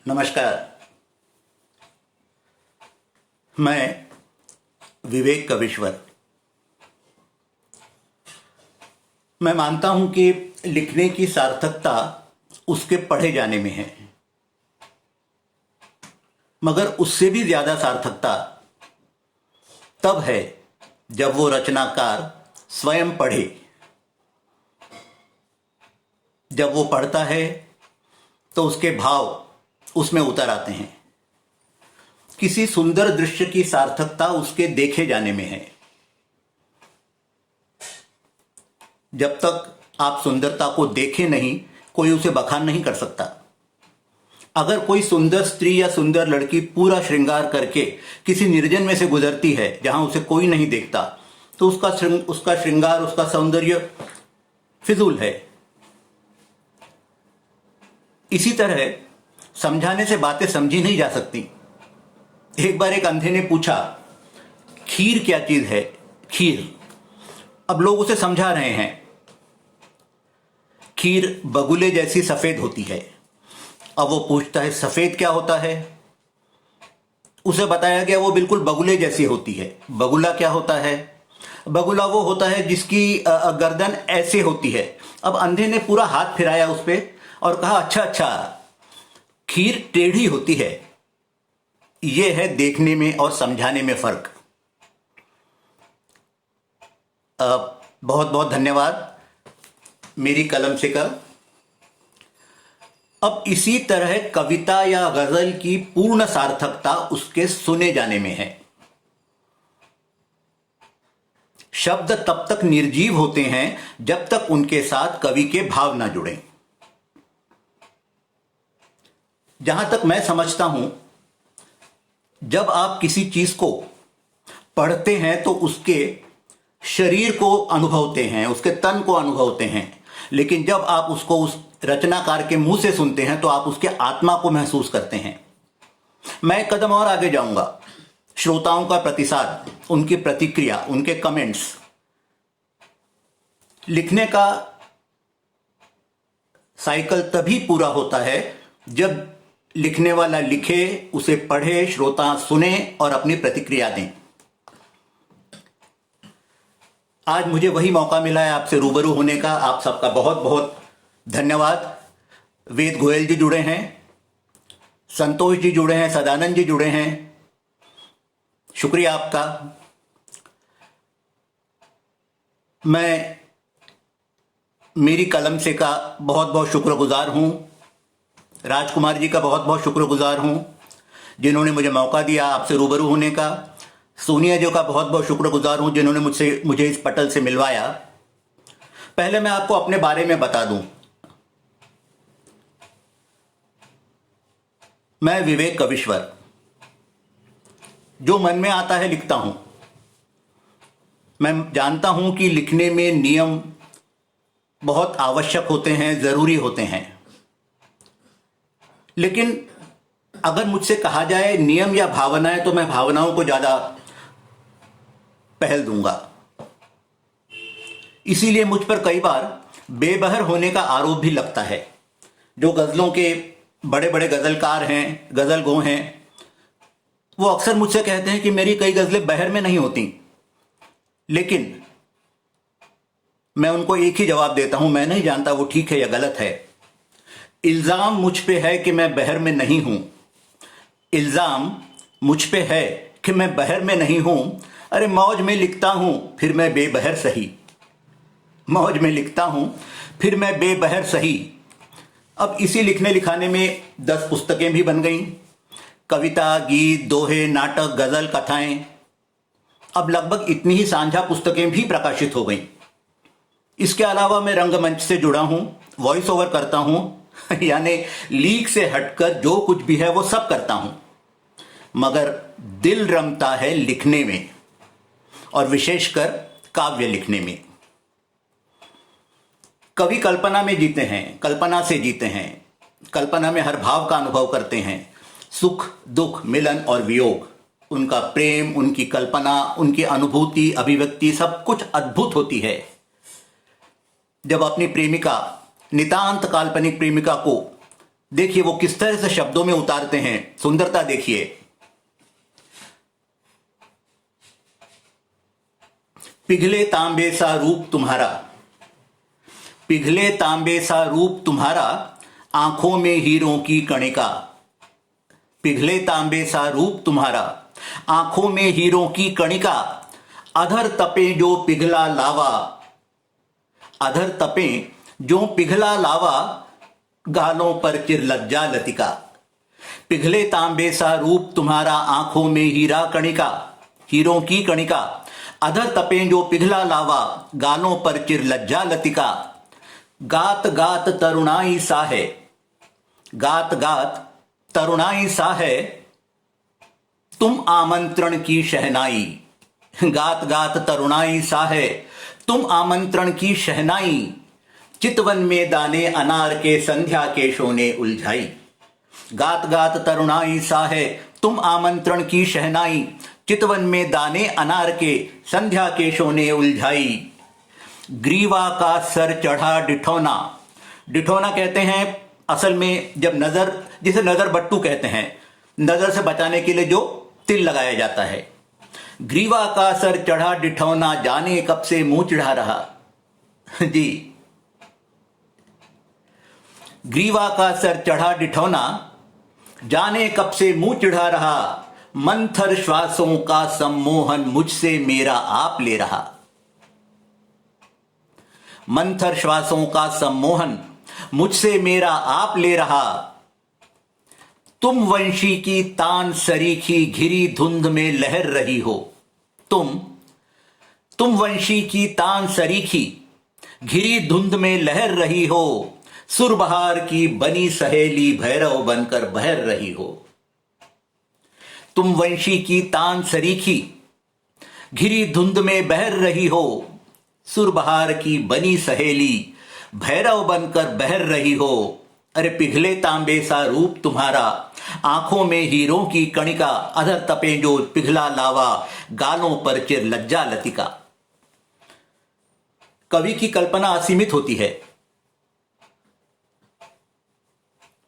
नमस्कार। मैं विवेक कविश्वर। मैं मानता हूं कि लिखने की सार्थकता उसके पढ़े जाने में है, मगर उससे भी ज्यादा सार्थकता तब है जब वो रचनाकार स्वयं पढ़े। जब वो पढ़ता है तो उसके भाव उसमें उतर आते हैं। किसी सुंदर दृश्य की सार्थकता उसके देखे जाने में है। जब तक आप सुंदरता को देखें नहीं, कोई उसे बखान नहीं कर सकता। अगर कोई सुंदर स्त्री या सुंदर लड़की पूरा श्रृंगार करके किसी निर्जन में से गुजरती है जहां उसे कोई नहीं देखता, तो उसका श्रृंगार, उसका सौंदर्य फिजूल है। इसी तरह समझाने से बातें समझी नहीं जा सकती। एक बार एक अंधे ने पूछा, खीर क्या चीज है? खीर। अब लोग उसे समझा रहे हैं। खीर बगुले जैसी सफेद होती है। अब वो पूछता है, सफेद क्या होता है? उसे बताया गया वो बिल्कुल बगुले जैसी होती है। बगुला क्या होता है? बगुला वो होता है जिसकी गर्दन ऐसे होती है। अब अंधे ने पूरा हाथ फिराया उस पे और कहा, अच्छा, खीर टेढ़ी होती है। यह है देखने में और समझाने में फर्क। बहुत बहुत धन्यवाद मेरी कलम से कल। अब इसी तरह कविता या गजल की पूर्ण सार्थकता उसके सुने जाने में है। शब्द तब तक निर्जीव होते हैं जब तक उनके साथ कवि के भाव ना जुड़े। जहां तक मैं समझता हूं, जब आप किसी चीज को पढ़ते हैं तो उसके शरीर को अनुभवते हैं, उसके तन को अनुभवते हैं, लेकिन जब आप उसको उस रचनाकार के मुंह से सुनते हैं तो आप उसके आत्मा को महसूस करते हैं। मैं एक कदम और आगे जाऊंगा। श्रोताओं का प्रतिसाद, उनकी प्रतिक्रिया, उनके कमेंट्स। लिखने का साइकिल तभी पूरा होता है जब लिखने वाला लिखे, उसे पढ़े, श्रोता सुने और अपनी प्रतिक्रिया दें। आज मुझे वही मौका मिला है आपसे रूबरू होने का। आप सबका बहुत बहुत धन्यवाद। वेद गोयल जी जुड़े हैं, संतोष जी जुड़े हैं, सदानंद जी जुड़े हैं। शुक्रिया आपका। मैं मेरी कलम से का बहुत बहुत शुक्रगुजार हूं। राजकुमार जी का बहुत बहुत शुक्रगुजार हूं जिन्होंने मुझे मौका दिया आपसे रूबरू होने का। सोनिया जी का बहुत बहुत शुक्रगुजार हूं जिन्होंने मुझे इस पटल से मिलवाया। पहले मैं आपको अपने बारे में बता दूं। मैं विवेक कविश्वर। जो मन में आता है लिखता हूं। मैं जानता हूं कि लिखने में नियम बहुत आवश्यक होते हैं, जरूरी होते हैं, लेकिन अगर मुझसे कहा जाए नियम या भावनाएं, तो मैं भावनाओं को ज्यादा पहल दूंगा। इसीलिए मुझ पर कई बार बेबहर होने का आरोप भी लगता है। जो गजलों के बड़े बड़े गजलकार हैं, गजल गो हैं, वो अक्सर मुझसे कहते हैं कि मेरी कई गजलें बहर में नहीं होती। लेकिन मैं उनको एक ही जवाब देता हूं, मैं नहीं जानता वो ठीक है या गलत है। इल्जाम मुझ पे है कि मैं बहर में नहीं हूं। इल्जाम मुझ पे है कि मैं बहर में नहीं हूं। अरे मौज में लिखता हूं फिर मैं बेबहर सही। मौज में लिखता हूं फिर मैं बेबहर सही। अब इसी लिखने लिखाने में 10 पुस्तकें भी बन गईं। कविता, गीत, दोहे, नाटक, गजल, कथाएं। अब लगभग इतनी ही साझा पुस्तकें भी प्रकाशित हो गईं। इसके अलावा मैं रंगमंच से जुड़ा हूं, वॉइस ओवर करता हूं, यानी लीक से हटकर जो कुछ भी है वो सब करता हूं। मगर दिल रमता है लिखने में, और विशेषकर काव्य लिखने में। कवि कल्पना में जीते हैं, कल्पना से जीते हैं। कल्पना में हर भाव का अनुभव करते हैं। सुख, दुख, मिलन और वियोग। उनका प्रेम, उनकी कल्पना, उनकी अनुभूति, अभिव्यक्ति सब कुछ अद्भुत होती है। जब अपनी प्रेमिका, नितांत काल्पनिक प्रेमिका को देखिए वो किस तरह से शब्दों में उतारते हैं, सुंदरता देखिए। पिघले तांबे सा रूप तुम्हारा, पिघले तांबे सा रूप तुम्हारा, आंखों में हीरों की कणिका। पिघले तांबे सा रूप तुम्हारा, आंखों में हीरों की कणिका। अधर तपे जो पिघला लावा, अधर तपे जो पिघला लावा, गालों पर चिरलज्जा लतिका। पिघले तांबे सा रूप तुम्हारा, आंखों में हीरा कणिका, हीरों की कणिका। अधर तपे जो पिघला लावा, गालों पर चिरलज्जा लतिका। गात गात तरुणाई सा है, गात गात तरुणाई सा है, तुम आमंत्रण की शहनाई। गात गात तरुणाई सा है, तुम आमंत्रण की शहनाई। चितवन में दाने अनार के, संध्या के शोने उलझाई। गात गात तरुणाई सा है, तुम आमंत्रण की शहनाई। चितवन में दाने अनार के, संध्या के शोने उलझाई। ग्रीवा का सर चढ़ा डिठौना, डिठौना कहते हैं असल में जब नजर, जिसे नजर बट्टू कहते हैं, नजर से बचाने के लिए जो तिल लगाया जाता है। ग्रीवा का सर चढ़ा डिठौना, जाने कब से मुंह चिढ़ा रहा। जी, ग्रीवा का सर चढ़ा डिठौना, जाने कब से मुंह चिढ़ा रहा। मंथर श्वासों का सम्मोहन, मुझसे मेरा आप ले रहा। मंथर श्वासों का सम्मोहन, मुझसे मेरा आप ले रहा। तुम वंशी की तान सरीखी, घिरी धुंध में लहर रही हो। तुम वंशी की तान सरीखी, घिरी धुंध में लहर रही हो। सुरबहार की बनी सहेली, भैरव बनकर बहर रही हो। तुम वंशी की तान सरीखी, घिरी धुंध में बहर रही हो। सुरबहार की बनी सहेली, भैरव बनकर बहर रही हो। अरे पिघले तांबे सा रूप तुम्हारा, आंखों में हीरों की कणिका। अधर तपे जो पिघला लावा, गालों पर चिर लज्जा लतिका। कवि की कल्पना असीमित होती है।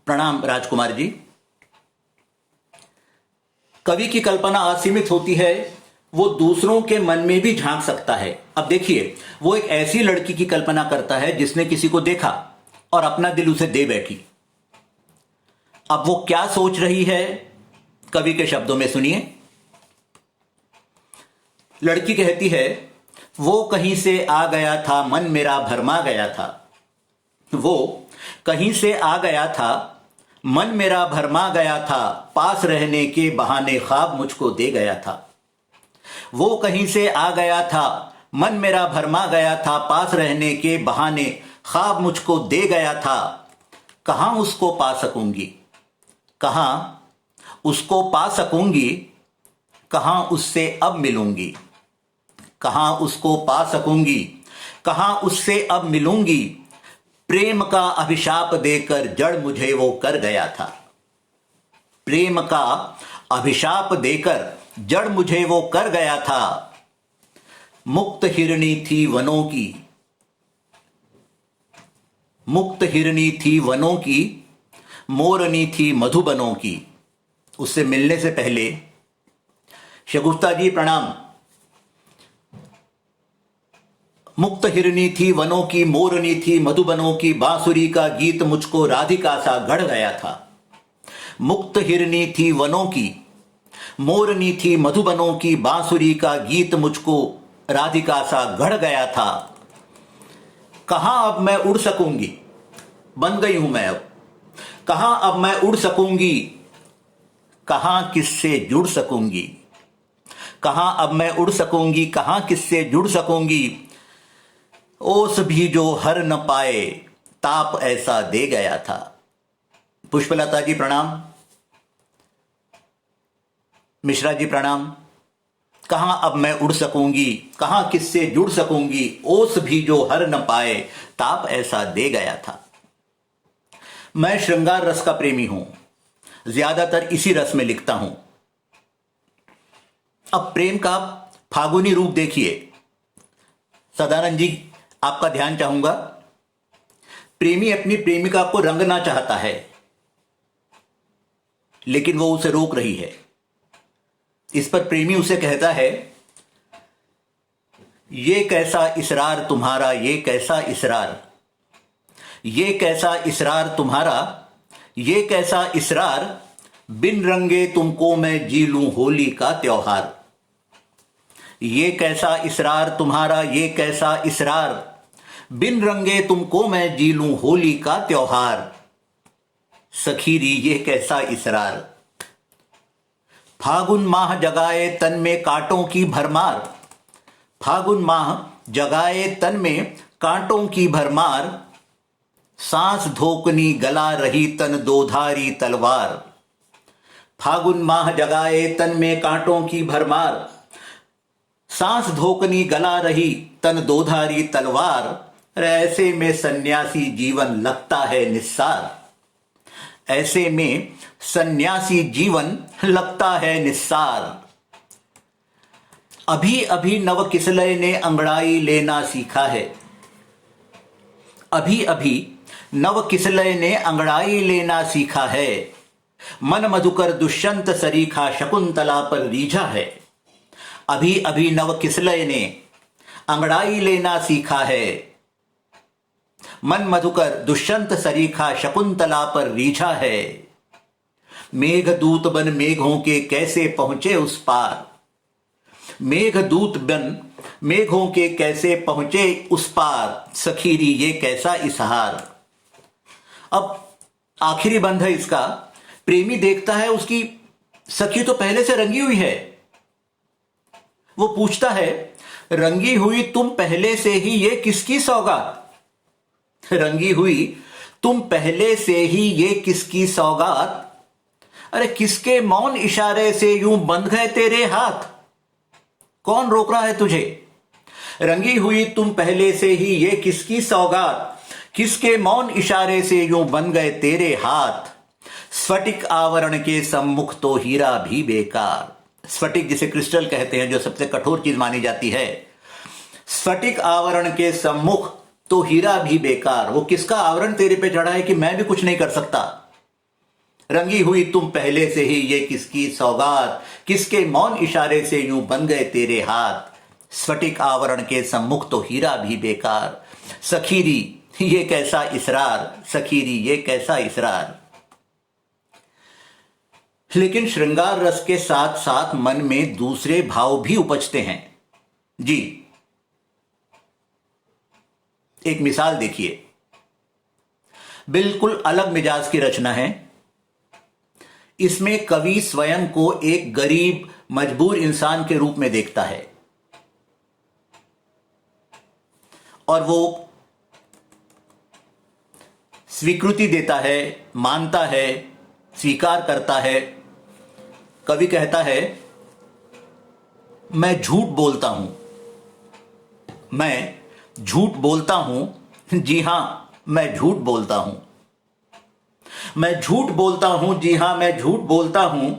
प्रणाम राजकुमार जी। कवि की कल्पना असीमित होती है, वो दूसरों के मन में भी झांक सकता है। अब देखिए, वो एक ऐसी लड़की की कल्पना करता है जिसने किसी को देखा और अपना दिल उसे दे बैठी। अब वो क्या सोच रही है, कवि के शब्दों में सुनिए। लड़की कहती है, वो कहीं से आ गया था, मन मेरा भरमा गया था। वो कहीं से आ गया था, मन मेरा भरमा गया था। पास रहने के बहाने ख्वाब मुझको दे गया था। वो कहीं से आ गया था, मन मेरा भरमा गया था। पास रहने के बहाने ख्वाब मुझको दे गया था। कहां उसको पा सकूंगी, कहां उसको पा सकूंगी, कहां उससे अब मिलूंगी। कहां उसको पा सकूंगी, कहां उससे अब मिलूंगी। प्रेम का अभिशाप देकर जड़ मुझे वो कर गया था। प्रेम का अभिशाप देकर जड़ मुझे वो कर गया था। मुक्त हिरणी थी वनों की, मुक्त हिरणी थी वनों की, मोरनी थी मधुबनों की। उससे मिलने से पहले शगुफ्ता जी प्रणाम। मुक्त हिरणी थी वनों की, मोरनी थी मधुबनों की। बांसुरी का गीत मुझको राधिका सा गढ़ गया था। मुक्त हिरणी थी वनों की, मोरनी थी मधुबनों की। बांसुरी का गीत मुझको राधिका सा गढ़ गया था। कहां अब मैं उड़ सकूंगी, बन गई हूं मैं अब। कहां अब मैं उड़ सकूंगी, कहां किससे जुड़ सकूंगी। कहां अब मैं उड़ सकूंगी, कहां किससे जुड़ सकूंगी। ओस भी जो हर न पाए, ताप ऐसा दे गया था। पुष्पलता जी प्रणाम। मिश्रा जी प्रणाम। कहां अब मैं उड़ सकूंगी, कहां किससे जुड़ सकूंगी। ओस भी जो हर न पाए, ताप ऐसा दे गया था। मैं श्रृंगार रस का प्रेमी हूं, ज्यादातर इसी रस में लिखता हूं। अब प्रेम का फागुनी रूप देखिए। सदानंद जी आपका ध्यान चाहूंगा। प्रेमी अपनी प्रेमिका को रंगना चाहता है, लेकिन वो उसे रोक रही है। इस पर प्रेमी उसे कहता है, ये कैसा इसरार तुम्हारा, ये कैसा इसरार, ये कैसा इसरार तुम्हारा, ये कैसा इसरार, बिन रंगे तुमको मैं जी लूं होली का त्योहार। ये कैसा इसरार तुम्हारा, ये कैसा इसरार, बिन रंगे तुमको मैं जी लूं होली का त्योहार। सखीरी ये कैसा इसरार, फागुन माह जगाए तन में कांटों की भरमार, फागुन माह जगाए तन में कांटों की भरमार, सांस धोकनी गला रही तन दोधारी तलवार। फागुन माह जगाए तन में कांटों की भरमार, सांस धोकनी गला रही तन दोधारी तलवार। ऐसे में सन्यासी जीवन लगता है निस्सार, ऐसे में सन्यासी जीवन लगता है निस्सार। अभी अभी नव किसलय ने अंगड़ाई लेना सीखा है, अभी अभी नव किसलय ने अंगड़ाई लेना सीखा है। मन मधुकर दुष्यंत सरीखा शकुंतला पर रीझा है। अभी अभी नव किसलय ने अंगड़ाई लेना सीखा है। मन मधुकर दुष्यंत सरीखा शकुंतला पर रीझा है। मेघदूत बन मेघों के कैसे पहुंचे उस पार, मेघदूत बन मेघों के कैसे पहुंचे उस पार। सखीरी ये कैसा इसहार। अब आखिरी बंध है इसका। प्रेमी देखता है उसकी सखी तो पहले से रंगी हुई है। वो पूछता है, रंगी हुई तुम पहले से ही ये किसकी सौगात, रंगी हुई तुम पहले से ही ये किसकी सौगात। अरे किसके मौन इशारे से यूं बंध गए तेरे हाथ, कौन रोक रहा है तुझे। रंगी हुई तुम पहले से ही ये किसकी सौगात, किसके मौन इशारे से यूं बन गए तेरे हाथ। स्फटिक आवरण के सम्मुख तो हीरा भी बेकार, स्फटिक जिसे क्रिस्टल कहते हैं, जो सबसे कठोर चीज मानी जाती है। स्फटिक आवरण के सम्मुख तो हीरा भी बेकार। वो किसका आवरण तेरे पे चढ़ा है कि मैं भी कुछ नहीं कर सकता। रंगी हुई तुम पहले से ही ये किसकी सौगात, किसके मौन इशारे से यूं बन गए तेरे हाथ। स्फटिक आवरण के सम्मुख तो हीरा भी बेकार। सखीरी ये कैसा इसरार, सखीरी ये कैसा इसरार। लेकिन श्रृंगार रस के साथ साथ मन में दूसरे भाव भी उपजते हैं जी। एक मिसाल देखिए, बिल्कुल अलग मिजाज की रचना है। इसमें कवि स्वयं को एक गरीब मजबूर इंसान के रूप में देखता है और वो स्वीकृति देता है, मानता है, स्वीकार करता है। कवि कहता है, मैं झूठ बोलता हूं, मैं झूठ बोलता हूं, जी हां मैं झूठ बोलता हूं, मैं झूठ बोलता हूं, जी हां मैं झूठ बोलता हूं।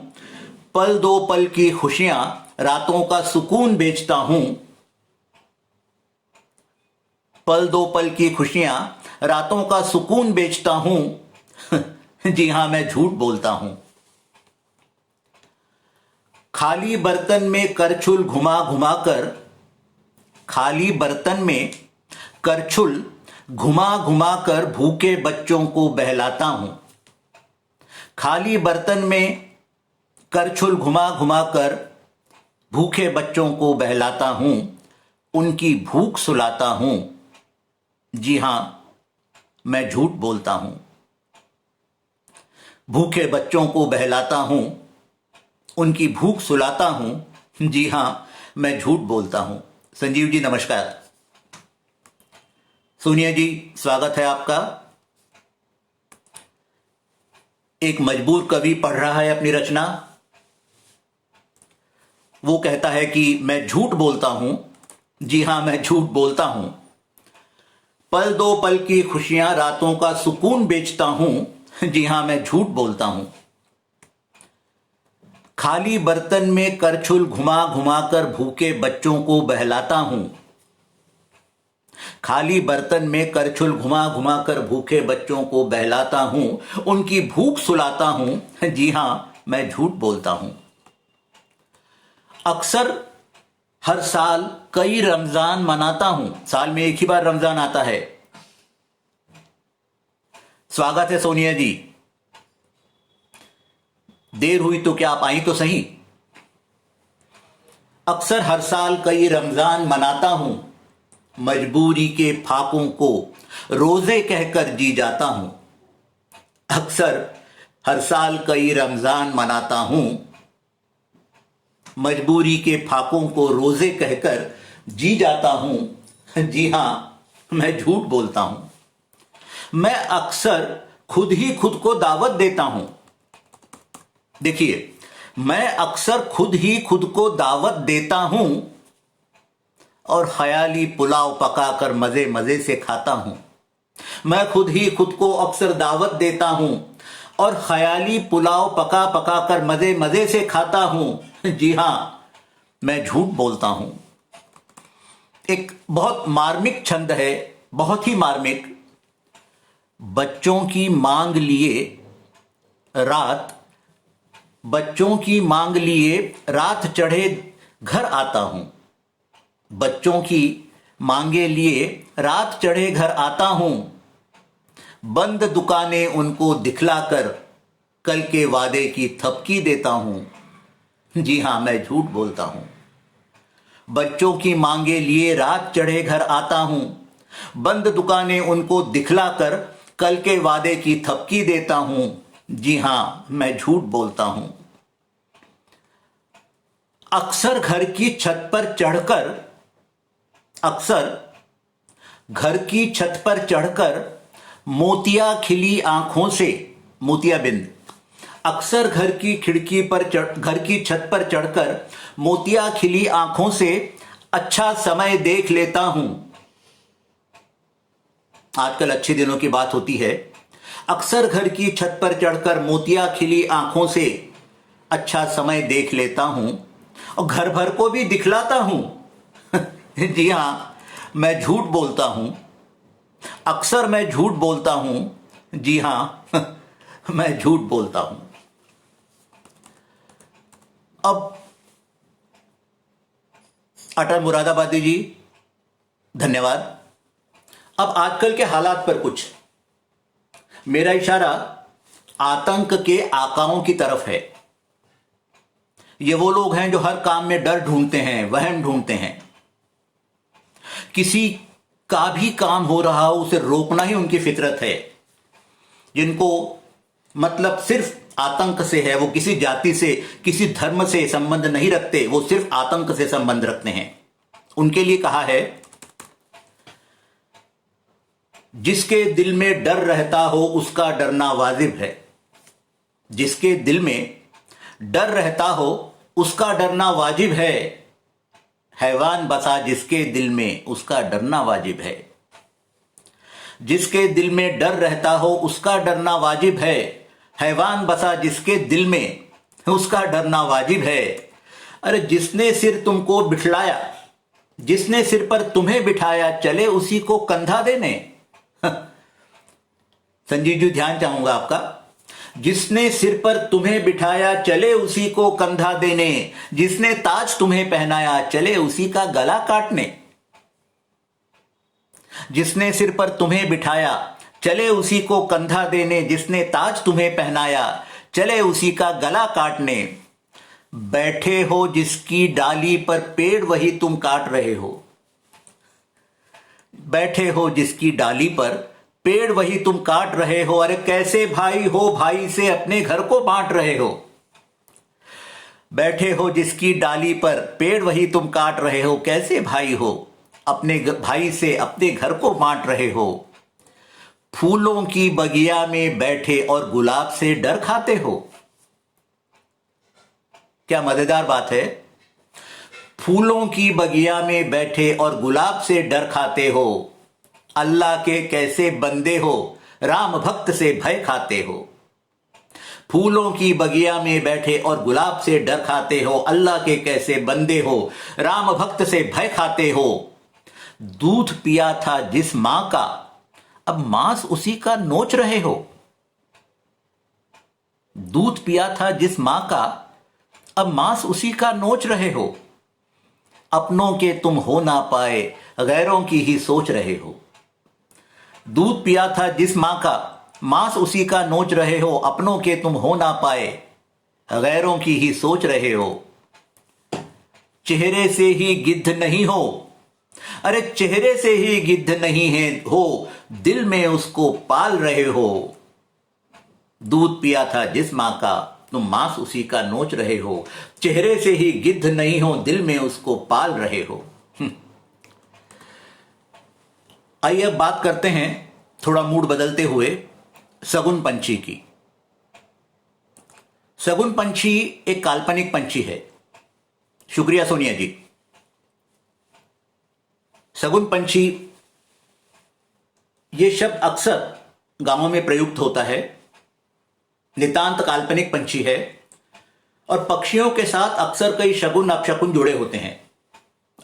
पल दो पल की खुशियां रातों का सुकून बेचता हूं, पल दो पल की खुशियां रातों का सुकून बेचता हूं, जी हां मैं झूठ बोलता हूं। खाली बर्तन में करछुल घुमा घुमा कर, खाली बर्तन में करछुल घुमा घुमा कर भूखे बच्चों को बहलाता हूं, खाली बर्तन में करछुल घुमा घुमा कर भूखे बच्चों को बहलाता हूं, उनकी भूख सुलाता हूं, जी हां मैं झूठ बोलता हूं। भूखे बच्चों को बहलाता हूं, उनकी भूख सुलाता हूं, जी हां मैं झूठ बोलता हूं। संजीव जी नमस्कार। सोनिया जी स्वागत है आपका। एक मजबूर कवि पढ़ रहा है अपनी रचना। वो कहता है कि मैं झूठ बोलता हूं, जी हां मैं झूठ बोलता हूं। पल दो पल की खुशियां रातों का सुकून बेचता हूं, जी हां मैं झूठ बोलता हूं। खाली बर्तन में करछुल घुमा घुमा कर भूखे बच्चों को बहलाता हूं, खाली बर्तन में करछुल घुमा घुमा कर भूखे बच्चों को बहलाता हूं, उनकी भूख सुलाता हूं, जी हां मैं झूठ बोलता हूं। अक्सर हर साल कई रमजान मनाता हूं। साल में एक ही बार रमजान आता है। स्वागत है सोनिया जी। देर हुई तो क्या आप आई तो सही। अक्सर हर साल कई रमजान मनाता हूं, मजबूरी के फाकों को रोजे कहकर जी जाता हूं। अक्सर हर साल कई रमजान मनाता हूं, मजबूरी के फाकों को रोजे कहकर जी जाता हूं। जी हां, मैं झूठ बोलता हूं। मैं अक्सर खुद ही खुद को दावत देता हूं। देखिए, मैं अक्सर खुद ही खुद को दावत देता हूं और ख्याली पुलाव पकाकर मजे मजे से खाता हूं। मैं खुद ही खुद को अक्सर दावत देता हूं और ख्याली पुलाव पका पका कर मजे मजे से खाता हूं। जी हां, मैं झूठ बोलता हूं। एक बहुत मार्मिक छंद है, बहुत ही मार्मिक। बच्चों की मांग लिए रात चढ़े घर आता हूं। बच्चों की मांगे लिए रात चढ़े घर आता हूं। बंद दुकानें उनको दिखलाकर कल के वादे की थपकी देता हूं। जी हां, मैं झूठ बोलता हूं। बच्चों की मांगे लिए रात चढ़े घर आता हूं। बंद दुकानें उनको दिखलाकर कल के वादे की थपकी देता हूं। जी हां, मैं झूठ बोलता हूं। अक्सर घर की छत पर चढ़कर मोतिया खिली आंखों से मोतियाबिंद। अक्सर घर की छत पर चढ़कर मोतिया खिली आंखों से अच्छा समय देख लेता हूं। आजकल अच्छे दिनों की बात होती है। अक्सर घर की छत पर चढ़कर मोतिया खिली आंखों से अच्छा समय देख लेता हूं और घर भर को भी दिखलाता हूं। जी हां, मैं झूठ बोलता हूं। अक्सर मैं झूठ बोलता हूं। जी हां, मैं झूठ बोलता हूं। अब अटल मुरादाबादी जी, धन्यवाद। अब आजकल के हालात पर कुछ। मेरा इशारा आतंक के आकाओं की तरफ है। ये वो लोग हैं जो हर काम में डर ढूंढते हैं, वहम ढूंढते हैं। किसी का भी काम हो रहा हो उसे रोकना ही उनकी फितरत है। जिनको मतलब सिर्फ आतंक से है, वो किसी जाति से, किसी धर्म से संबंध नहीं रखते, वो सिर्फ आतंक से संबंध रखते हैं। उनके लिए कहा है, जिसके दिल में डर रहता हो उसका डरना वाजिब है। जिसके दिल में डर रहता हो उसका डरना वाजिब है। हैवान बसा जिसके दिल में उसका डरना वाजिब है। जिसके दिल में डर रहता हो उसका डरना वाजिब है। हैवान बसा जिसके दिल में उसका डरना वाजिब है। अरे जिसने सिर तुमको बिठलाया, जिसने सिर पर तुम्हें बिठाया, चले उसी को कंधा देने। संजीव जी, ध्यान चाहूंगा आपका। जिसने सिर पर तुम्हें बिठाया, चले उसी को कंधा देने। जिसने ताज तुम्हें पहनाया, चले उसी का गला काटने। जिसने सिर पर तुम्हें बिठाया, चले उसी को कंधा देने। जिसने ताज तुम्हें पहनाया, चले उसी का गला काटने। बैठे हो जिसकी डाली पर पेड़, वही तुम काट रहे हो। बैठे हो जिसकी डाली पर पेड़, वही तुम काट रहे हो। अरे कैसे भाई हो, भाई से अपने घर को बांट रहे हो। बैठे हो जिसकी डाली पर पेड़, वही तुम काट रहे हो। कैसे भाई हो, अपने भाई से अपने घर को बांट रहे हो। फूलों की बगिया में बैठे और गुलाब से डर खाते हो। क्या मजेदार बात है। फूलों की बगिया में बैठे और गुलाब से डर खाते हो। अल्लाह के कैसे बंदे हो, राम भक्त से भय खाते हो। फूलों की बगिया में बैठे और गुलाब से डर खाते हो। अल्लाह के कैसे बंदे हो, राम भक्त से भय खाते हो। दूध पिया था जिस मां का, अब मांस उसी का नोच रहे हो। दूध पिया था जिस मां का, अब मांस उसी का नोच रहे हो। अपनों के तुम हो ना पाए, गैरों की ही सोच रहे हो। दूध पिया था जिस मां का, मांस उसी का नोच रहे हो। अपनों के तुम हो ना पाए, गैरों की ही सोच रहे हो। चेहरे से ही गिद्ध नहीं हो, अरे चेहरे से ही गिद्ध नहीं है हो, दिल में उसको पाल रहे हो। दूध पिया था जिस मां का, तुम मांस उसी का नोच रहे हो। चेहरे से ही गिद्ध नहीं हो, दिल में उसको पाल रहे हो। आइए अब बात करते हैं थोड़ा मूड बदलते हुए शगुन पंछी की। शगुन पंछी एक काल्पनिक पंछी है। शुक्रिया सोनिया जी। शगुन पंछी ये शब्द अक्सर गांवों में प्रयुक्त होता है। नितांत काल्पनिक पंछी है और पक्षियों के साथ अक्सर कई शगुन अपशगुन जुड़े होते हैं।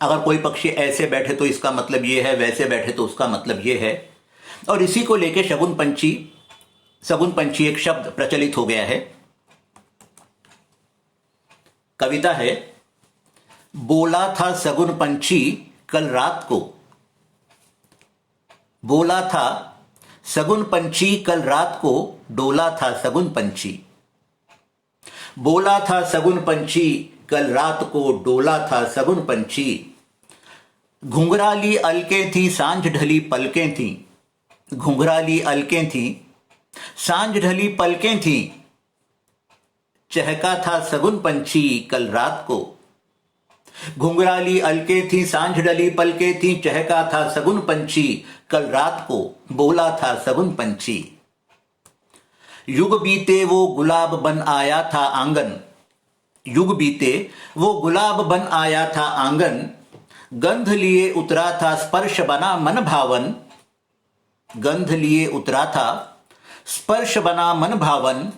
अगर कोई पक्षी ऐसे बैठे तो इसका मतलब ये है, वैसे बैठे तो उसका मतलब ये है, और इसी को लेके शगुन पंछी एक शब्द प्रचलित हो गया है। कविता है, बोला था शगुन पंछी कल रात को। बोला था शगुन पंछी कल रात को, डोला था शगुन पंछी। बोला था शगुन पंछी कल रात को, डोला था शगुन पंछी। घुंघराली अलकें थी, सांझ ढली पलकें थी। घुंघराली अलकें थी, सांझ ढली पलकें थी। चहका था शगुन पंछी कल रात को। घुंघराली अलकें थी, सांझ ढली पलकें थी। चहका था शगुन पंछी कल रात को, बोला था शगुन पंछी। युग बीते वो गुलाब बन आया था आंगन। युग बीते वो गुलाब बन आया था आंगन। गंध लिए उतरा था, स्पर्श बना मन भावन। गंध लिए उतरा था, स्पर्श बना मन भावन।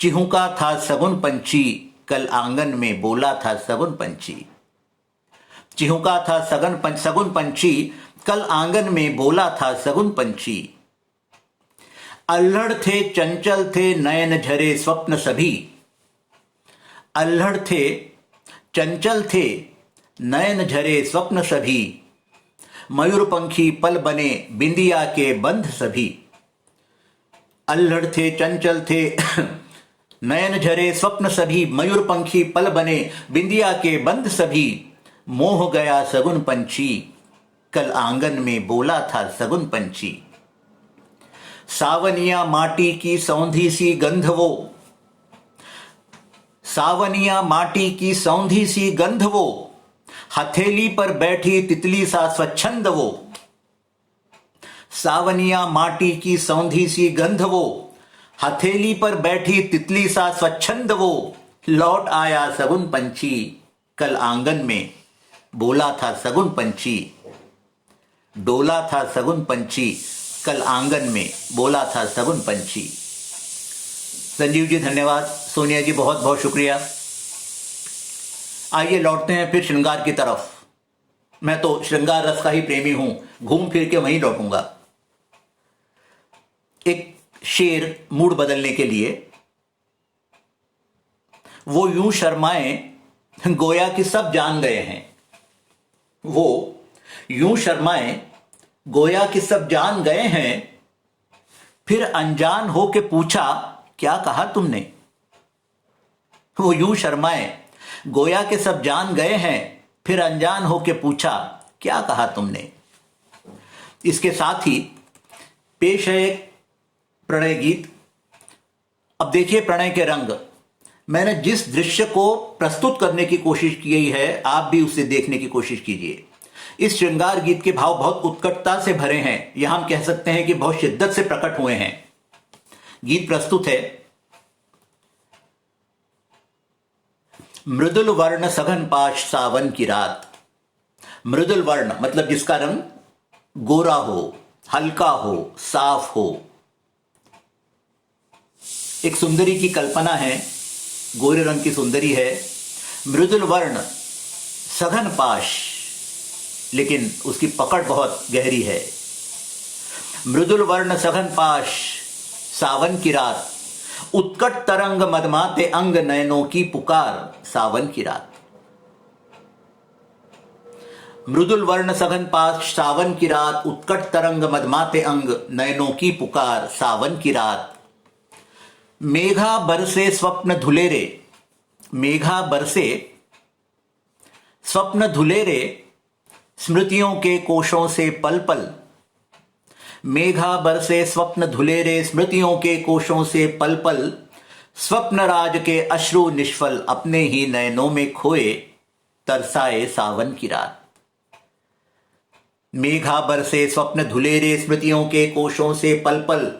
चिहुका था शगुन पंछी कल आंगन में, बोला था शगुन पंछी। चिहुका था शगुन पंछी कल आंगन में, बोला था शगुन पंछी। अल्हड़ थे चंचल थे नयन झरे स्वप्न सभी। अल्हड़ थे चंचल थे नयन झरे स्वप्न सभी। मयूरपंखी पल बने बिंदिया के बंध सभी। अल्हड़ थे चंचल थे नयन झरे स्वप्न सभी। मयूरपंखी पल बने बिंदिया के बंध सभी। मोह गया शगुन पंछी कल आंगन में, बोला था शगुन पंछी। सावनिया माटी की सौंधी सी गंध वो। सावनिया माटी की सौंधी सी गंध वो। हथेली पर बैठी तितली सा स्वच्छंद वो। सावनिया माटी की सौंधी सी गंध वो। हथेली पर बैठी तितली सा स्वच्छंद वो। लौट आया शगुन पंछी कल आंगन में, बोला था शगुन पंछी। डोला था शगुन पंछी कल आंगन में, बोला था शगुन पंछी। संजीव जी धन्यवाद, सोनिया जी बहुत बहुत शुक्रिया। आइए लौटते हैं फिर श्रृंगार की तरफ। मैं तो श्रृंगार रस का ही प्रेमी हूं, घूम फिर के वहीं लौटूंगा। एक शेर मूड बदलने के लिए। वो यूं शर्माए गोया कि सब जान गए हैं। वो यूं शर्माए गोया कि सब जान गए हैं। फिर अनजान हो के पूछा, क्या कहा तुमने। वो यूं शर्माए गोया के सब जान गए हैं। फिर अनजान हो के पूछा, क्या कहा तुमने। इसके साथ ही पेश है एक प्रणय गीत। अब देखिए प्रणय के रंग। मैंने जिस दृश्य को प्रस्तुत करने की कोशिश की है, आप भी उसे देखने की कोशिश कीजिए। इस श्रृंगार गीत के भाव बहुत उत्कटता से भरे हैं, या हम कह सकते हैं कि बहुत शिद्दत से प्रकट हुए हैं। गीत प्रस्तुत है। मृदुल वर्ण सघन पाश सावन की रात। मृदुल वर्ण मतलब जिसका रंग गोरा हो, हल्का हो, साफ हो। एक सुंदरी की कल्पना है, गोरे रंग की सुंदरी है। मृदुल वर्ण सघन पाश, लेकिन उसकी पकड़ बहुत गहरी है। मृदुल वर्ण सघन पाश सावन की रात, उत्कट तरंग मदमाते अंग नयनों की पुकार सावन की रात। मृदुल वर्ण सघन पाश सावन की रात, उत्कट तरंग मदमाते अंग नयनों की पुकार सावन की रात। मेघा बरसे स्वप्न धुलेरे, मेघा बरसे स्वप्न धुलेरे, स्मृतियों के कोशों से पल पल। मेघा बरसे स्वप्न धुलेरे, स्मृतियों के कोशों से पल पल। स्वप्न राज के अश्रु निष्फल, अपने ही नयनों में खोए तरसाए सावन की रात। मेघा बरसे स्वप्न धुलेरे, स्मृतियों के कोशों से पल पल।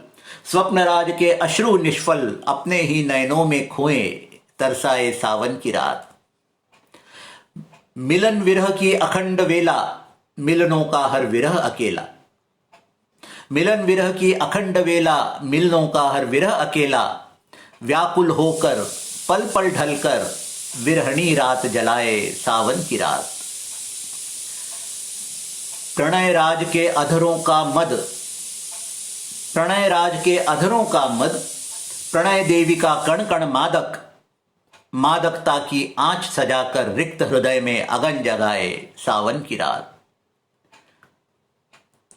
स्वप्न राज के अश्रु निष्फल, अपने ही नयनों में खोए तरसाए सावन की रात। मिलन विरह की अखंड वेला, मिलनों का हर विरह अकेला। मिलन विरह की अखंड वेला, मिलनों का हर विरह अकेला। व्याकुल होकर पल पल ढलकर, विरहणी रात जलाए सावन की रात। प्रणय राज के अधरों का मद, प्रणय राज के अधरों का मद। प्रणय देवी का कण कण मादक, मादकता की आंच सजाकर रिक्त हृदय में अगन जगाए सावन की रात।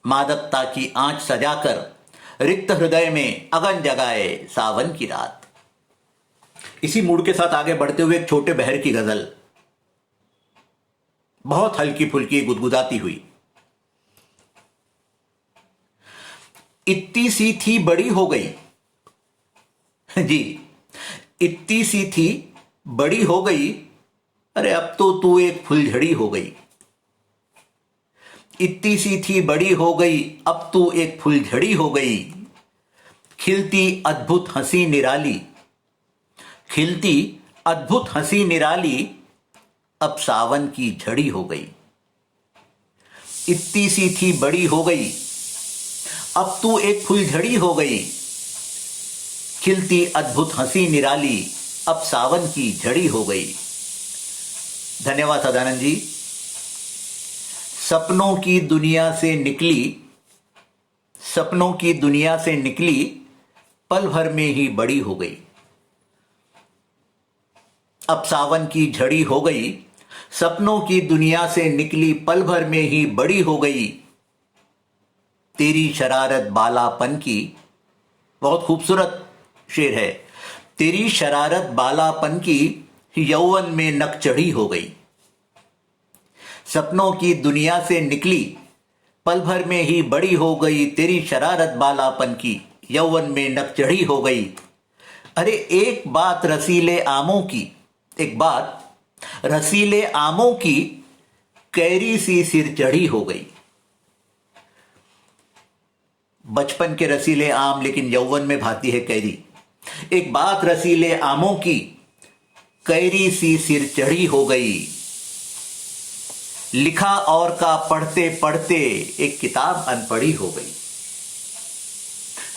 मादकता की आंच सजाकर रिक्त हृदय में अगन जगाए सावन की रात। इसी मूड के साथ आगे बढ़ते हुए एक छोटे बहर की गजल, बहुत हल्की फुल्की गुदगुदाती हुई। इत्ती सी थी बड़ी हो गई, जी इत्ती सी थी बड़ी हो गई, अरे अब तो तू एक फुलझड़ी हो गई। इत्ती सी थी बड़ी हो गई, अब तू एक फुलझड़ी हो गई। खिलती अद्भुत हंसी निराली, खिलती अद्भुत हंसी निराली, अब सावन की झड़ी हो गई। इत्ती सी थी बड़ी हो गई, अब तू एक फुलझड़ी हो गई। खिलती अद्भुत हंसी निराली, अब सावन की झड़ी हो गई। धन्यवाद सदानंद जी। सपनों की दुनिया से निकली, सपनों की दुनिया से निकली, पल भर में ही बड़ी हो गई। अब सावन की झड़ी हो गई। सपनों की दुनिया से निकली, पल भर में ही बड़ी हो गई। तेरी शरारत बालापन की, बहुत खूबसूरत शेर है। तेरी शरारत बालापन की, यौवन में नक चढ़ी हो गई। सपनों की दुनिया से निकली, पल भर में ही बड़ी हो गई। तेरी शरारत बालापन की, यौवन में नक चढ़ी हो गई। अरे एक बात रसीले आमों की, एक बात रसीले आमों की, कैरी सी सिर चढ़ी हो गई। बचपन के रसीले आम, लेकिन यौवन में भाती है कैरी। एक बात रसीले आमों की, कैरी सी सिर चढ़ी हो गई। लिखा और का पढ़ते पढ़ते, एक किताब अनपढ़ी हो गई।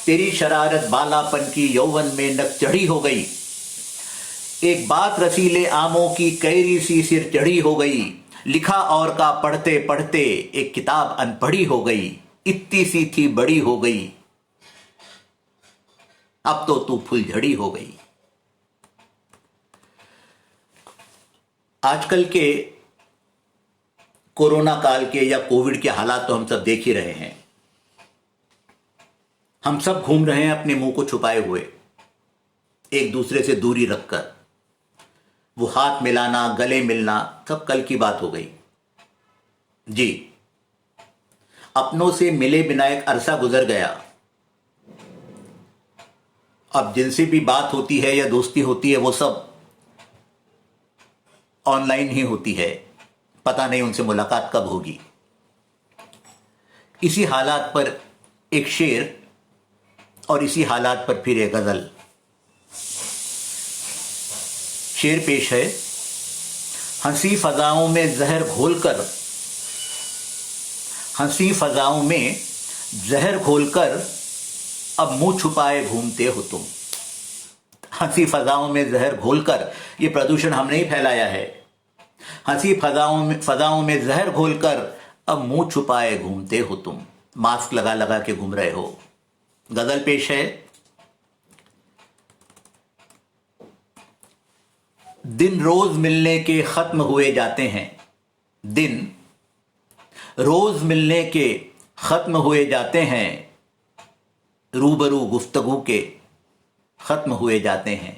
तेरी शरारत बालापन की, यौवन में नक चढ़ी हो गई। एक बात रसीले आमों की, कैरी सी सिर चढ़ी हो गई। लिखा और का पढ़ते पढ़ते, एक किताब अनपढ़ी हो गई। इत्ती सी थी बड़ी हो गई, अब तो तू फुलझड़ी हो गई। आजकल के कोरोना काल के या कोविड के हालात तो हम सब देख ही रहे हैं। हम सब घूम रहे हैं अपने मुंह को छुपाए हुए, एक दूसरे से दूरी रखकर। वो हाथ मिलाना, गले मिलना, सब कल की बात हो गई। जी, अपनों से मिले बिना एक अरसा गुजर गया। अब जिनसे भी बात होती है या दोस्ती होती है, वो सब ऑनलाइन ही होती है। पता नहीं उनसे मुलाकात कब होगी। इसी हालात पर एक शेर और इसी हालात पर फिर एक गजल। शेर पेश है। हंसी फजाओं में जहर घोलकर, हंसी फजाओं में जहर घोलकर, अब मुंह छुपाए घूमते हो तुम। हंसी फजाओं में जहर घोलकर, ये प्रदूषण हमने ही फैलाया है। हंसी फजाओं में जहर घोलकर, अब मुंह छुपाए घूमते हो तुम। मास्क लगा लगा के घूम रहे हो। गजल पेश है। दिन रोज मिलने के खत्म हुए जाते हैं, दिन रोज मिलने के खत्म हुए जाते हैं, रूबरू गुफ्तगू के खत्म हुए जाते हैं।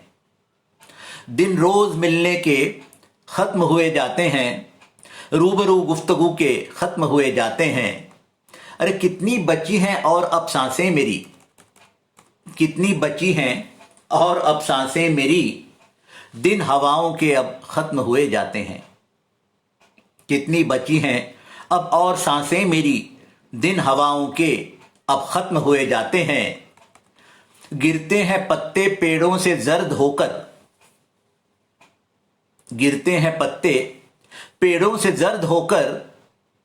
दिन रोज मिलने के खत्म हुए जाते हैं, रूबरू गुफ्तगू के खत्म हुए जाते हैं। अरे कितनी बची हैं और अब सांसें मेरी, कितनी बची हैं और अब सांसें मेरी, दिन हवाओं के अब खत्म हुए जाते हैं। कितनी बची हैं अब और सांसें मेरी, दिन हवाओं के अब खत्म हुए जाते हैं। गिरते हैं पत्ते पेड़ों से जर्द होकर, गिरते हैं पत्ते पेड़ों से जर्द होकर,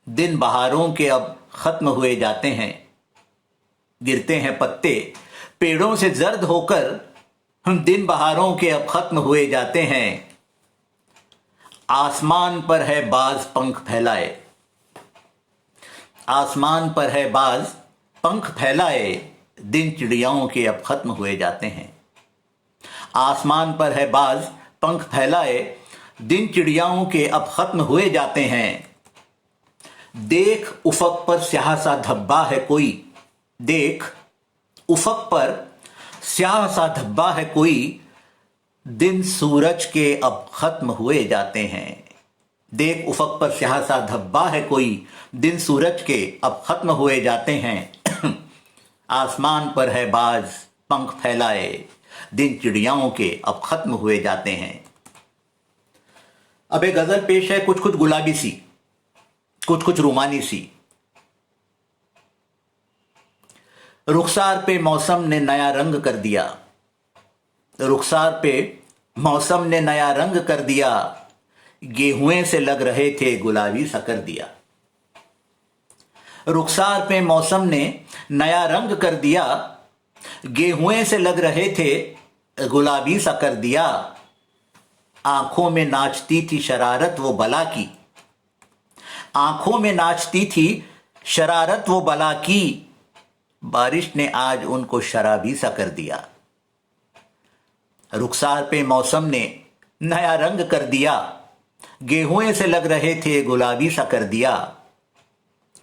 दिन बहारों के अब खत्म हुए जाते हैं। गिरते हैं पत्ते पेड़ों से जर्द होकर, हम दिन बहारों के अब खत्म हुए जाते हैं। आसमान पर है बाज पंख फैलाए, आसमान पर है बाज पंख फैलाए, दिन चिड़ियाओं के अब खत्म हुए जाते हैं। आसमान पर है बाज पंख फैलाए, दिन चिड़ियाओं के अब खत्म हुए जाते हैं। देख उफक पर स्याह सा धब्बा है कोई, देख उफक पर स्याह सा धब्बा है कोई, दिन सूरज के अब खत्म हुए जाते हैं। देख उफक पर स्याह सा धब्बा है कोई, दिन सूरज के अब खत्म हुए जाते हैं। आसमान पर है बाज पंख फैलाए, दिन चिड़ियाओं के अब खत्म हुए जाते हैं। अब एक गजल पेश है कुछ कुछ गुलाबी सी, कुछ कुछ रूमानी सी। रुखसार पे मौसम ने नया रंग कर दिया, रुखसार पे मौसम ने नया रंग कर दिया, गेहुएं से लग रहे थे गुलाबी सा कर दिया। रुखसार पे मौसम ने नया रंग कर दिया, गेहुएं से लग रहे थे गुलाबी सा कर दिया। आंखों में नाचती थी शरारत वो बला की, आंखों में नाचती थी शरारत वो बला की, बारिश ने आज उनको शराबी सा कर दिया। रुखसार पे मौसम ने नया रंग कर दिया, गेहुएं से लग रहे थे गुलाबी सा कर दिया।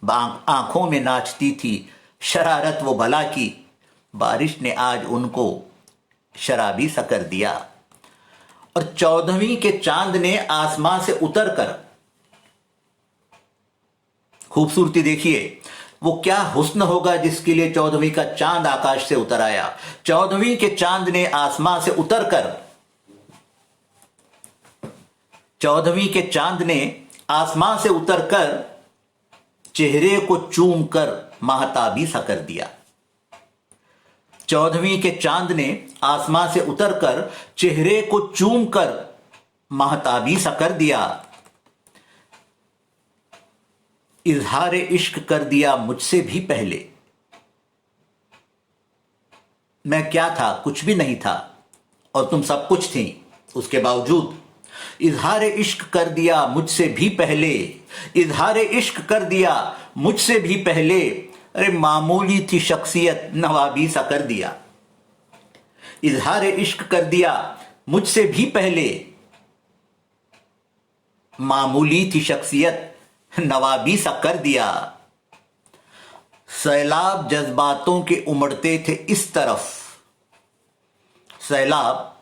आंखों में नाचती थी शरारत वो भला की, बारिश ने आज उनको शराबी सा कर दिया। और 14वीं के चांद ने आसमां से उतरकर, खूबसूरती देखिए, वो क्या हुस्न होगा जिसके लिए 14वीं का चांद आकाश से उतर आया। 14वीं के चांद ने आसमां से उतरकर, 14वीं के चांद ने आसमां से उतरकर, चेहरे को चूम कर महताबी सा कर दिया। 14वीं के चांद ने आसमां से उतरकर, चेहरे को चूम कर महताबी सा कर दिया। इजहार इश्क कर दिया मुझसे भी पहले, मैं क्या था, कुछ भी नहीं था और तुम सब कुछ थी, उसके बावजूद इजहार इश्क कर दिया मुझसे भी पहले, इजहार इश्क कर दिया मुझसे भी पहले। अरे मामूली थी शख्सियत नवाबी सा कर दिया। इजहार इश्क कर दिया मुझसे भी पहले, मामूली थी शख्सियत नवाबी सा कर दिया। सैलाब जज्बातों के उमड़ते थे इस तरफ, सैलाब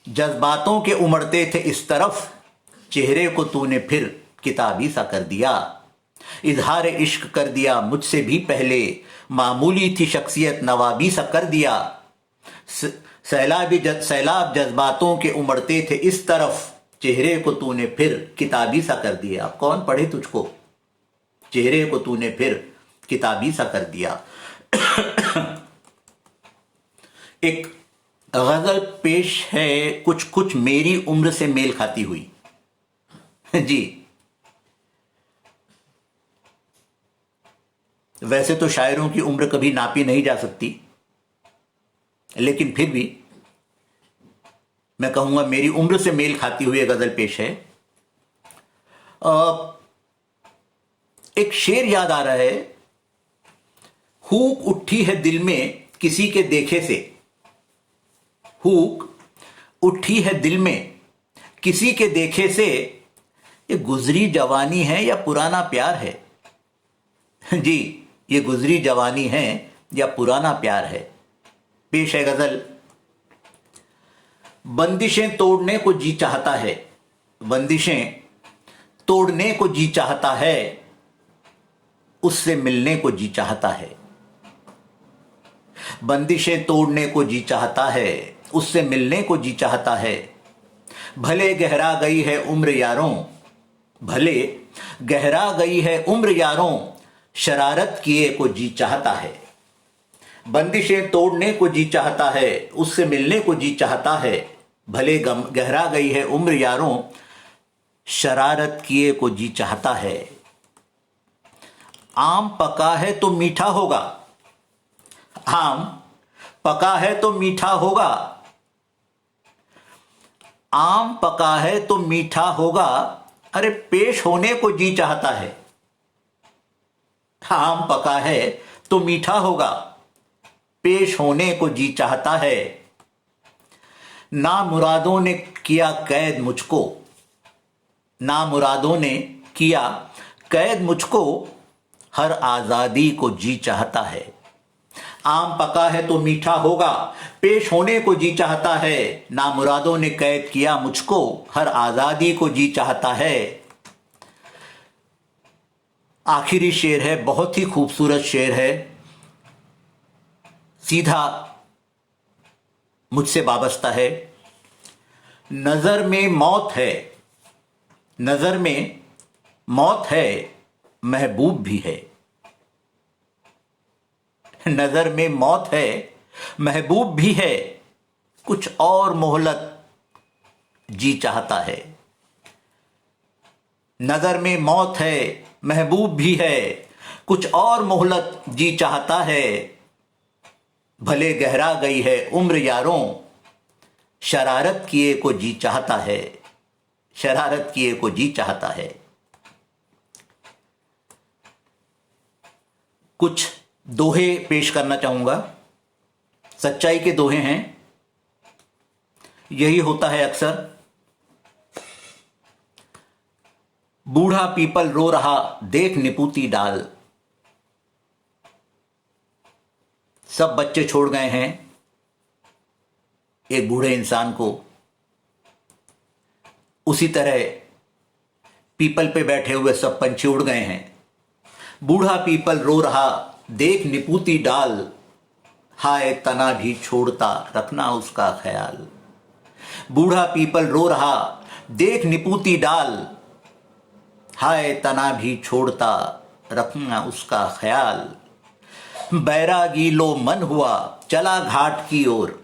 जज्बातों के उमड़ते थे इस तरफ, चेहरे को तूने फिर किताबी सा कर दिया। इजहार इश्क कर दिया मुझसे भी पहले, मामूली थी शख्सियत नवाबी सा कर दिया। सैलाब जज्बातों के उमड़ते थे इस तरफ, चेहरे को तूने फिर किताबी सा कर दिया। अब कौन पढ़े तुझको, चेहरे को तूने फिर किताबी सा कर दिया। एक गजल पेश है कुछ कुछ मेरी उम्र से मेल खाती हुई। जी, वैसे तो शायरों की उम्र कभी नापी नहीं जा सकती, लेकिन फिर भी मैं कहूंगा मेरी उम्र से मेल खाती हुई गजल पेश है। एक शेर याद आ रहा है, हूक उठी है दिल में किसी के देखे से, हूक उठी है दिल में किसी के देखे से ये गुजरी जवानी है या पुराना प्यार है। जी, ये गुजरी जवानी है या पुराना प्यार है। पेश है गजल। बंदिशें तोड़ने को जी चाहता है, बंदिशें तोड़ने को जी चाहता है, उससे मिलने को जी चाहता है। बंदिशें तोड़ने को जी चाहता है, उससे मिलने को जी चाहता है। भले गहरा गई है उम्र यारों, भले गहरा गई है उम्र यारों, शरारत किए को जी चाहता है। बंदिशें तोड़ने को जी चाहता है, उससे मिलने को जी चाहता है। भले गहरा गई है उम्र यारों, शरारत किए को जी चाहता है। आम पका है तो मीठा होगा, आम पका है तो मीठा होगा, आम पका है तो मीठा होगा, अरे पेश होने को जी चाहता है। आम पका है तो मीठा होगा, पेश होने को जी चाहता है। ना मुरादों ने किया कैद मुझको, ना मुरादों ने किया कैद मुझको, हर आजादी को जी चाहता है। आम पका है तो मीठा होगा, पेश होने को जी चाहता है। ना मुरादों ने कैद किया मुझको, हर आजादी को जी चाहता है। आखिरी शेर है, बहुत ही खूबसूरत शेर है, सीधा मुझसे वाबस्ता है। नजर में मौत है, नजर में मौत है, महबूब भी है। नजर में मौत है, महबूब भी है, कुछ और मोहलत जी चाहता है। नजर में मौत है, महबूब भी है, कुछ और मोहलत जी चाहता है। भले गहरा गई है उम्र यारों, शरारत किए को जी चाहता है, शरारत किए को जी चाहता है। कुछ दोहे पेश करना चाहूंगा, सच्चाई के दोहे हैं। यही होता है अक्सर। बूढ़ा पीपल रो रहा देख निपुती डाल, सब बच्चे छोड़ गए हैं एक बूढ़े इंसान को। उसी तरह पीपल पे बैठे हुए सब पंछी उड़ गए हैं। बूढ़ा पीपल रो रहा देख निपुती डाल, हाय तना भी छोड़ता रखना उसका ख्याल। बूढ़ा पीपल रो रहा देख निपुती डाल, हाय तना भी छोड़ता रखना उसका ख्याल। बैरागी लो मन हुआ चला घाट की ओर,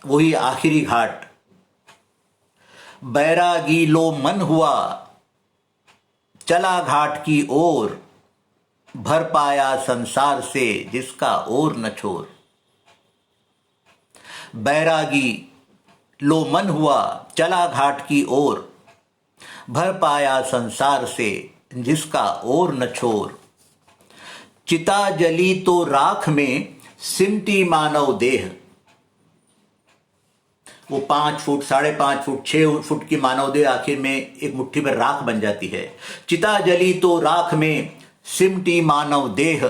वही आखिरी घाट। बैरागी लो मन हुआ चला घाट की ओर, भर पाया संसार से जिसका ओर न छोर। बैरागी लो मन हुआ चला घाट की ओर, भर पाया संसार से जिसका ओर न छोर। चिता जली तो राख में सिमटी मानव देह, वो 5 फुट 5.5 फुट 6 फुट की मानव देह आखिर में एक मुट्ठी भर राख बन जाती है। चिता जली तो राख में सिमटी मानव देह,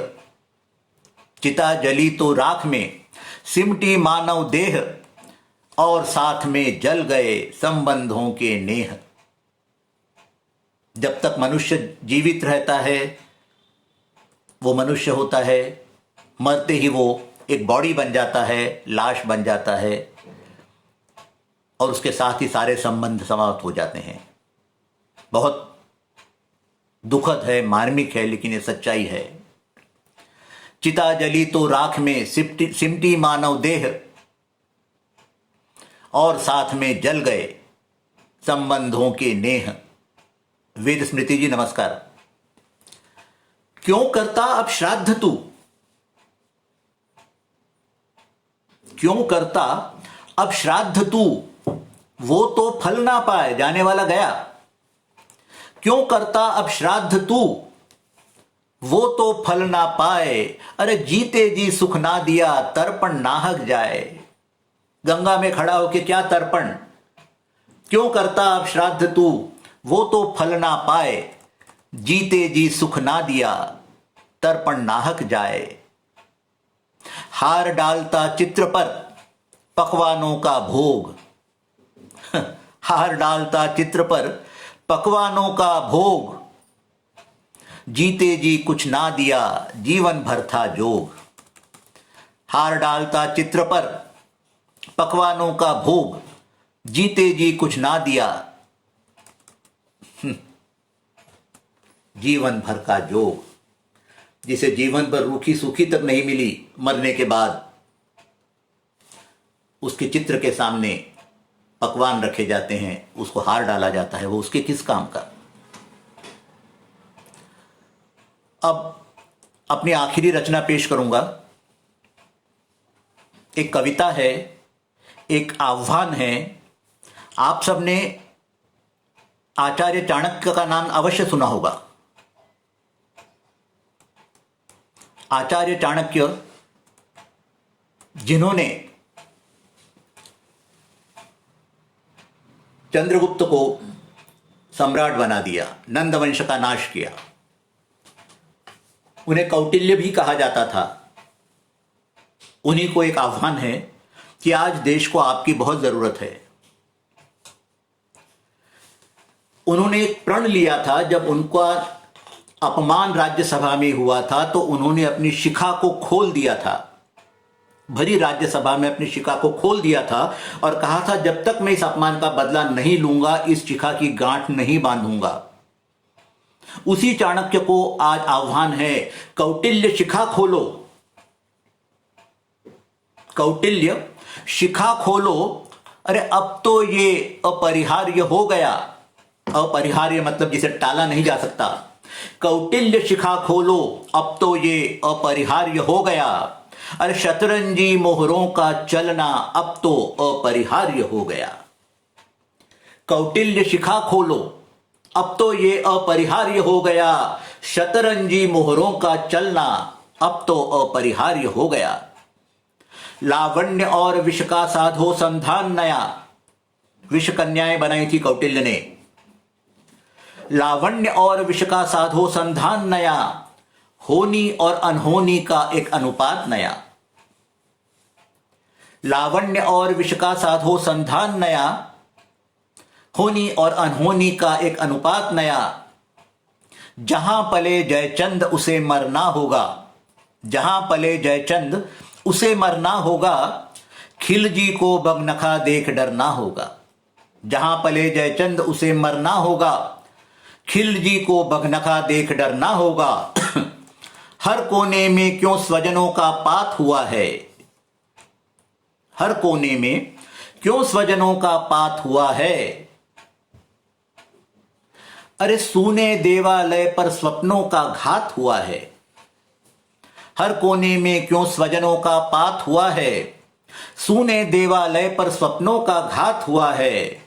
चिता जली तो राख में सिमटी मानव देह, और साथ में जल गए संबंधों के नेह। जब तक मनुष्य जीवित रहता है वो मनुष्य होता है, मरते ही वो एक बॉडी बन जाता है, लाश बन जाता है, और उसके साथ ही सारे संबंध समाप्त हो जाते हैं। बहुत दुखद है, मार्मिक है, लेकिन ये सच्चाई है। चिता जली तो राख में सिमटी मानव देह, और साथ में जल गए संबंधों के नेह। वेद स्मृति जी नमस्कार। क्यों करता अब श्राद्ध तू, क्यों करता अब श्राद्ध तू, वो तो फल ना पाए जाने वाला गया। क्यों करता अब श्राद्ध तू, वो तो फल ना पाए, अरे जीते जी सुख ना दिया तर्पण नाहक जाए। गंगा में खड़ा होके क्या तर्पण, क्यों करता अब श्राद्ध तू, वो तो फल ना पाए, जीते जी सुख ना दिया, तर्पण नाहक जाए। हार डालता चित्र पर पकवानों का भोग, हार डालता चित्र पर पकवानों का भोग, जीते जी कुछ ना दिया, जीवन भर था जोग। हार डालता चित्र पर पकवानों का भोग, जीते जी कुछ ना दिया, जीवन भर का जोग। जिसे जीवन भर रूखी सूखी तक नहीं मिली, मरने के बाद उसके चित्र के सामने पकवान रखे जाते हैं, उसको हार डाला जाता है, वो उसके किस काम का। अब अपनी आखिरी रचना पेश करूंगा। एक कविता है, एक आह्वान है। आप सबने आचार्य चाणक्य का नाम अवश्य सुना होगा। आचार्य चाणक्य, जिन्होंने चंद्रगुप्त को सम्राट बना दिया, नंद वंश का नाश किया, उन्हें कौटिल्य भी कहा जाता था। उन्हीं को एक आह्वान है कि आज देश को आपकी बहुत जरूरत है। उन्होंने एक प्रण लिया था, जब उनका अपमान राज्यसभा में हुआ था तो उन्होंने अपनी शिखा को खोल दिया था, भरी राज्यसभा में अपनी शिखा को खोल दिया था और कहा था, जब तक मैं इस अपमान का बदला नहीं लूंगा, इस शिखा की गांठ नहीं बांधूंगा। उसी चाणक्य को आज आह्वान है, कौटिल्य शिखा खोलो, कौटिल्य शिखा खोलो। अरे अब तो ये अपरिहार्य हो गया। अपरिहार्य मतलब जिसे टाला नहीं जा सकता। कौटिल्य शिखा खोलो, अब तो ये अपरिहार्य हो गया। अरे शतरंजी मोहरों का चलना अब तो अपरिहार्य हो गया। कौटिल्य शिखा खोलो, अब तो ये अपरिहार्य हो गया। शतरंजी मोहरों का चलना अब तो अपरिहार्य हो गया। लावण्य और विष का साधो संधान नया, विष कन्याएं बनाई थी कौटिल्य ने। लावण्य और विष का साधो संधान नया, होनी और अनहोनी का एक अनुपात नया। लावण्य और विष का साधो संधान नया, होनी और अनहोनी का एक अनुपात नया। जहां पले जयचंद उसे मरना होगा, जहां पले जयचंद उसे मरना होगा। खिलजी को बगनखा देख डरना होगा। जहां पले जयचंद उसे मरना होगा। खिलजी को बगनखा देख डरना होगा। हर कोने में क्यों स्वजनों का पात हुआ है, हर कोने में क्यों स्वजनों का पात हुआ है। अरे सूने देवालय पर स्वप्नों का घात हुआ है। हर कोने में क्यों स्वजनों का पात हुआ है। सूने देवालय पर स्वप्नों का घात हुआ है।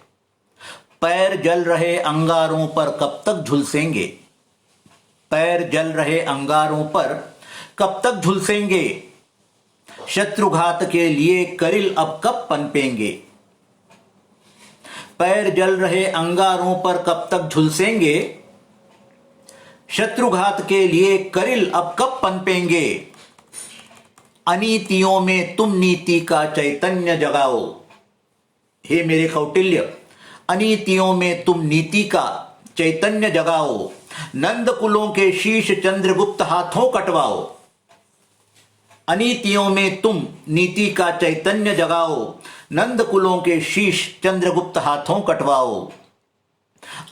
पैर जल रहे अंगारों पर कब तक झुलसेंगे, पैर जल रहे अंगारों पर कब तक झुलसेंगे। शत्रुघात के लिए करिल अब कब पनपेंगे। पैर जल रहे अंगारों पर कब तक झुलसेंगे। शत्रुघात के लिए करिल अब कब पनपेंगे। अनीतियों में तुम नीति का चैतन्य जगाओ। हे मेरे कौटिल्य, अनीतियों में तुम नीति का चैतन्य जगाओ। नंद कुलों के शीश चंद्रगुप्त हाथों कटवाओ। अनीतियों में तुम नीति का चैतन्य जगाओ। नंद कुलों के शीश चंद्रगुप्त हाथों कटवाओ।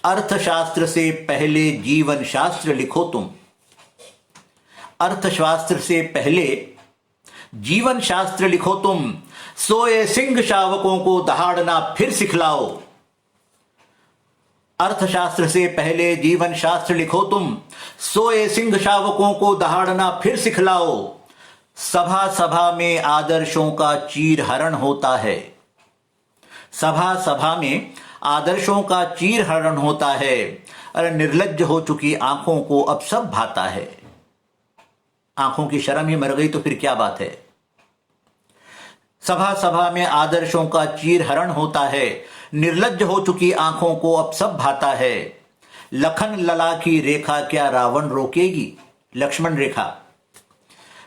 अर्थशास्त्र से पहले जीवन शास्त्र लिखो तुम। अर्थशास्त्र से पहले जीवन शास्त्र लिखो तुम। सोए सिंह शावकों को दहाड़ना फिर सिखलाओ। अर्थशास्त्र से पहले जीवन शास्त्र लिखो तुम। सोए सिंह शावकों को दहाड़ना फिर सिखलाओ। सभा सभा में आदर्शों का चीरहरण होता है। सभा सभा में आदर्शों का चीरहरण होता है। अरे निर्लज्ज हो चुकी आंखों को अब सब भाता है। आंखों की शर्म ही मर गई तो फिर क्या बात है। सभा सभा में आदर्शों का चीरहरण होता है, निर्लज्ज हो चुकी आंखों को अब सब भाता है। लखन लला की रेखा क्या रावण रोकेगी, लक्ष्मण रेखा।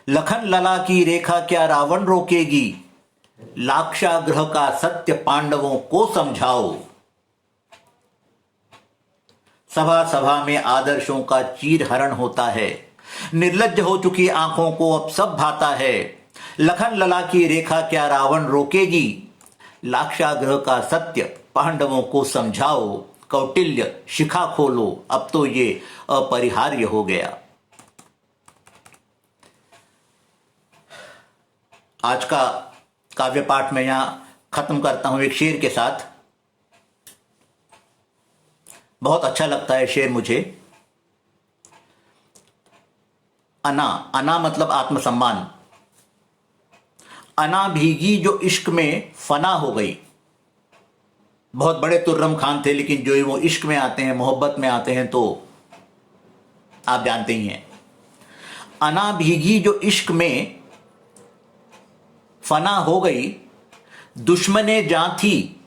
लखन लला की रेखा क्या रावण रोकेगी, लाक्षागृह का सत्य पांडवों को समझाओ। सभा सभा में आदर्शों का चीरहरण होता है, निर्लज्ज हो चुकी आंखों को अब सब भाता है। लखन लला की रेखा क्या रावण रोकेगी, लाक्षागृह का सत्य पांडवों को समझाओ। कौटिल्य शिखा खोलो, अब तो ये अपरिहार्य हो गया। आज का काव्य पाठ मैं यहां खत्म करता हूं एक शेर के साथ। बहुत अच्छा लगता है शेर मुझे। अना, अना मतलब आत्मसम्मान। अना भीगी जो इश्क में फना हो गई। बहुत बड़े तुर्रम खान थे, लेकिन जो वो इश्क में आते हैं, मोहब्बत में आते हैं, तो आप जानते ही हैं। अना भीगी जो इश्क में फना हो गई, दुश्मने जां थी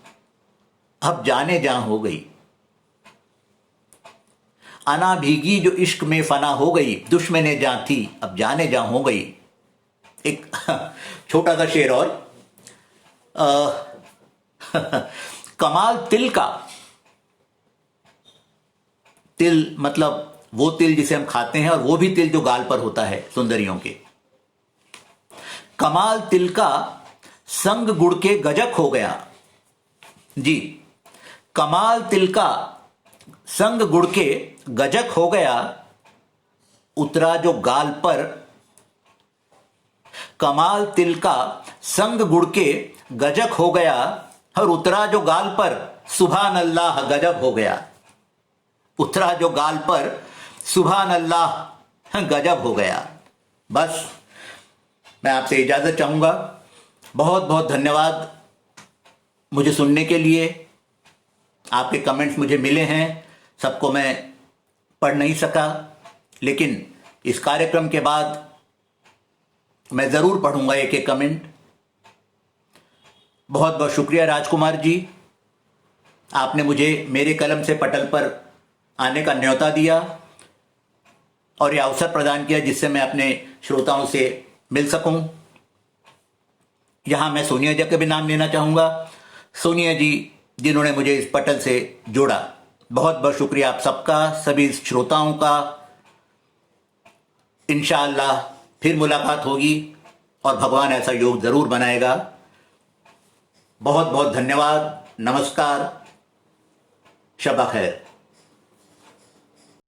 अब जाने जां हो गई। अना भीगी जो इश्क में फना हो गई, दुश्मने जां थी अब जाने जां हो गई। एक छोटा सा शेर और। कमाल तिल का, तिल मतलब वो तिल जिसे हम खाते हैं, और वो भी तिल जो गाल पर होता है सुंदरियों के। कमाल तिल का संग गुड़ के गजक हो गया। जी, कमाल तिल का संग गुड़ के गजक हो गया, उतरा जो गाल पर। कमाल तिल का संग गुड़ के गजक हो गया, और उतरा जो गाल पर सुभान अल्लाह गजब हो गया। उतरा जो गाल पर सुभान अल्लाह गजब हो गया। बस मैं आपसे इजाजत चाहूंगा। बहुत बहुत धन्यवाद मुझे सुनने के लिए। आपके कमेंट्स मुझे मिले हैं, सबको मैं पढ़ नहीं सका, लेकिन इस कार्यक्रम के बाद मैं जरूर पढ़ूंगा एक एक कमेंट। बहुत बहुत शुक्रिया राजकुमार जी, आपने मुझे मेरे कलम से पटल पर आने का न्योता दिया और यह अवसर प्रदान किया जिससे मैं अपने श्रोताओं से मिल सकूं। यहां मैं सोनिया जी का भी नाम लेना चाहूंगा। सोनिया जी जिन्होंने मुझे इस पटल से जोड़ा, बहुत बहुत शुक्रिया आप सबका, सभी श्रोताओं का। इंशाअल्लाह फिर मुलाकात होगी और भगवान ऐसा योग जरूर बनाएगा। बहुत बहुत धन्यवाद। नमस्कार, शब खैर।